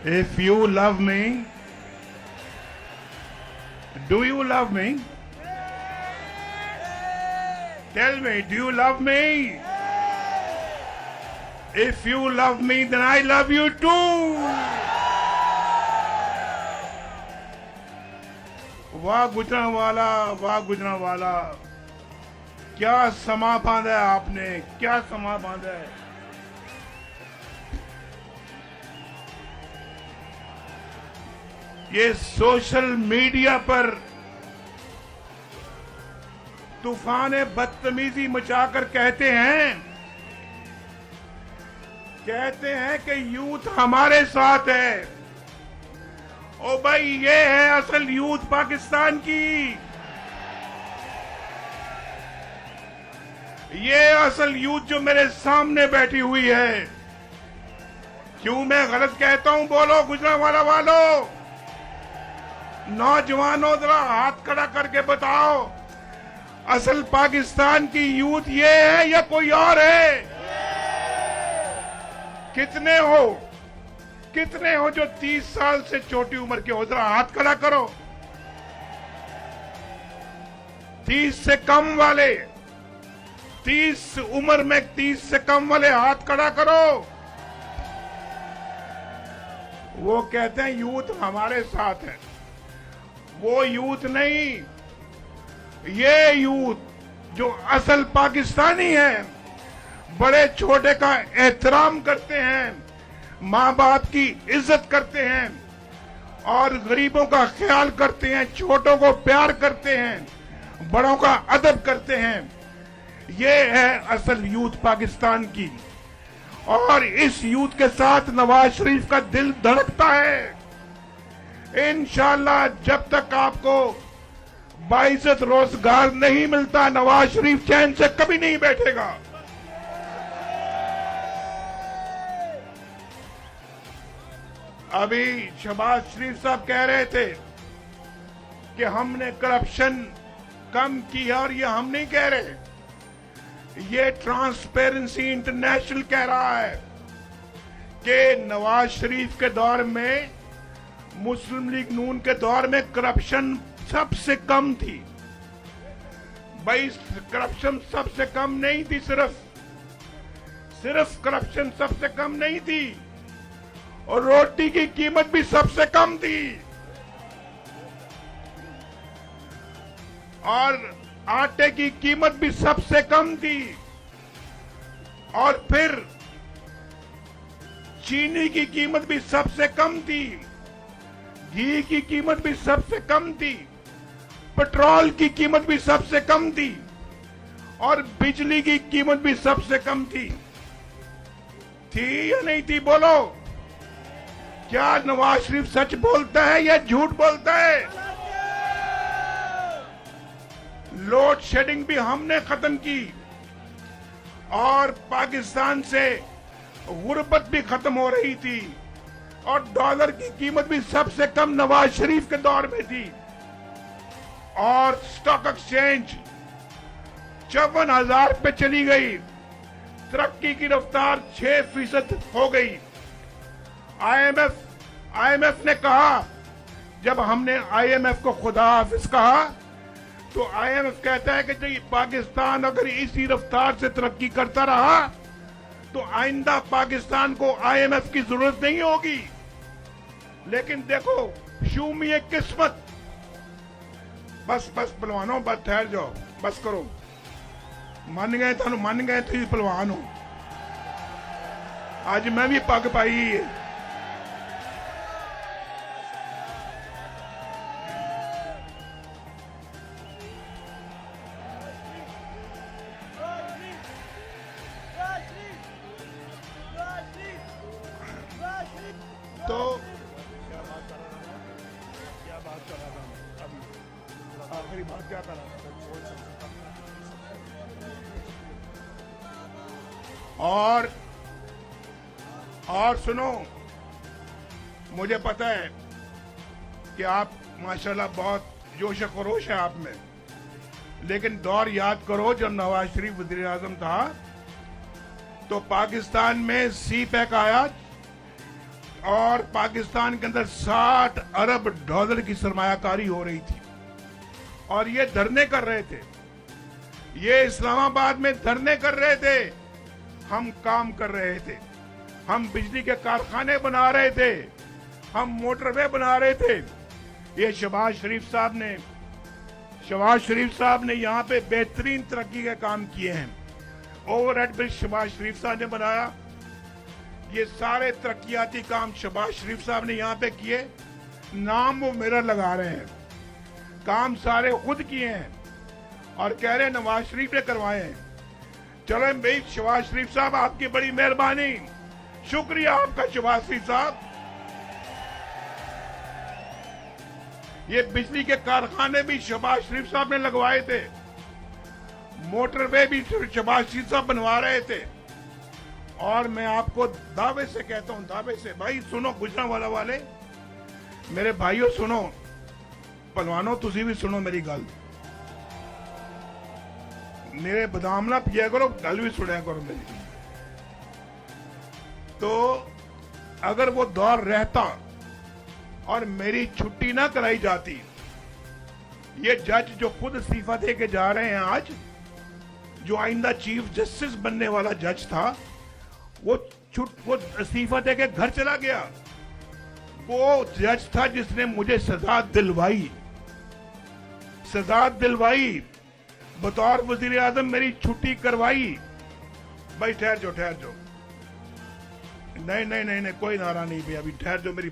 If you love me, do you love me? Tell me, do you love me? If you love me, then I love you too. वाह गुजरांवाला, वाह गुजरांवाला, क्या समा बांधा है आपने, क्या समा बांधा है। ये सोशल मीडिया पर तूफान बदतमीजी मचाकर कहते हैं कि यूथ हमारे साथ है। ओ भाई, ये है असल यूथ पाकिस्तान की, ये असल यूथ जो मेरे सामने बैठी हुई है। क्यों मैं गलत कहता हूं? बोलो गुजरांवाला वालों, नौजवानों, जरा हाथ खड़ा करके बताओ, असल पाकिस्तान की यूथ ये है या कोई और है? कितने हो जो 30 साल से छोटी उम्र के हो? जरा हाथ खड़ा करो। 30 से कम वाले, 30 उम्र में 30 से कम वाले हाथ खड़ा करो। वो कहते हैं यूथ हमारे साथ है। वो यूथ नहीं, ये यूथ जो असल पाकिस्तानी है, बड़े छोटे का एहतराम करते हैं, माँ बाप की इज्जत करते हैं और गरीबों का ख्याल करते हैं, छोटों को प्यार करते हैं, बड़ों का अदब करते हैं। ये है असल यूथ पाकिस्तान की। और इस यूथ के साथ नवाज शरीफ का दिल धड़कता है। इंशाअल्लाह जब तक आपको बाइज्जत रोजगार नहीं मिलता, नवाज शरीफ चैन से कभी नहीं बैठेगा। अभी शहबाज शरीफ साहब कह रहे थे कि हमने करप्शन कम की है, और ये हम नहीं कह रहे, ये ट्रांसपेरेंसी इंटरनेशनल कह रहा है कि नवाज शरीफ के दौर में, मुस्लिम लीग नून के दौर में करप्शन सबसे कम थी। भाई, करप्शन सबसे कम नहीं थी, सिर्फ करप्शन सबसे कम नहीं थी, और रोटी की कीमत भी सबसे कम थी, और आटे की कीमत भी सबसे कम थी, और फिर चीनी की कीमत भी सबसे कम थी, घी की कीमत भी सबसे कम थी, पेट्रोल की कीमत भी सबसे कम थी, और बिजली की कीमत भी सबसे कम थी या नहीं थी? बोलो, क्या नवाज शरीफ सच बोलता है या झूठ बोलता है? लोड शेडिंग भी हमने खत्म की, और पाकिस्तान से गुर्बत भी खत्म हो रही थी, और डॉलर की कीमत भी सबसे कम नवाज शरीफ के दौर में थी, और स्टॉक एक्सचेंज 54,000 पे चली गई, तरक्की की रफ्तार 6% हो गई। आईएमएफ ने कहा, जब हमने आईएमएफ को खुदा हाफिज कहा, तो आईएमएफ कहता है कि जी पाकिस्तान अगर इसी रफ्तार से तरक्की करता रहा तो आइंदा पाकिस्तान को आईएमएफ की जरूरत नहीं होगी। लेकिन देखो, शूमी एक किस्मत। बस पहलवानों, बस ठहर जाओ, बस करो। मन गए तो पहलवान हो। आज मैं भी पग पाई है। तो क्या बात कर रहा था अभी आखिरी बात क्या कर रहा था? और सुनो, मुझे पता है कि आप माशाल्लाह बहुत जोश खरोश है आप में, लेकिन दौर याद करो जब नवाज शरीफ वजीर आजम था तो पाकिस्तान में सी पैक आया, और पाकिस्तान के अंदर 60 अरब डॉलर की सरमायाकारी हो रही थी और ये धरने कर रहे थे, ये इस्लामाबाद में धरने कर रहे थे। हम काम कर रहे थे, हम बिजली के कारखाने बना रहे थे, हम मोटरवे बना रहे थे। ये शहबाज शरीफ साहब ने यहाँ पे बेहतरीन तरक्की के काम किए हैं। ओवरहेड ब्रिज शहबाज शरीफ साहब ने बनाया। ये सारे तरक्कियाती काम शहबाज शरीफ साहब ने यहाँ पे किए। नाम वो मेरा लगा रहे हैं, काम सारे खुद किए हैं और कह रहे हैं नवाज शरीफ ने करवाए हैं। चलो भाई शहबाज शरीफ साहब, आपकी बड़ी मेहरबानी, शुक्रिया आपका शहबाज शरीफ साहब। ये बिजली के कारखाने भी शहबाज शरीफ साहब ने लगवाए थे, मोटरवे भी शहबाज शरीफ साहब बनवा रहे थे। और मैं आपको दावे से कहता हूं, दावे से, भाई सुनो गुजरांवाला वाले, मेरे भाइयों सुनो, पहलवानों तुसी भी सुनो मेरी गल, मेरे बदाम ना पिया करो, गल भी सुना करो मेरी। तो अगर वो दौर रहता और मेरी छुट्टी ना कराई जाती, ये जज जो खुद इस्तीफा दे के जा रहे हैं आज, जो आइंदा चीफ जस्टिस बनने वाला जज था, वो इस्तीफा दे के घर चला गया। वो जज था जिसने मुझे सजा दिलवाई, बतौर वजीर आजम मेरी छुट्टी करवाई। भाई ठहर जाओ, नहीं, कोई नारा नहीं भैया, अभी ठहर जाओ मेरी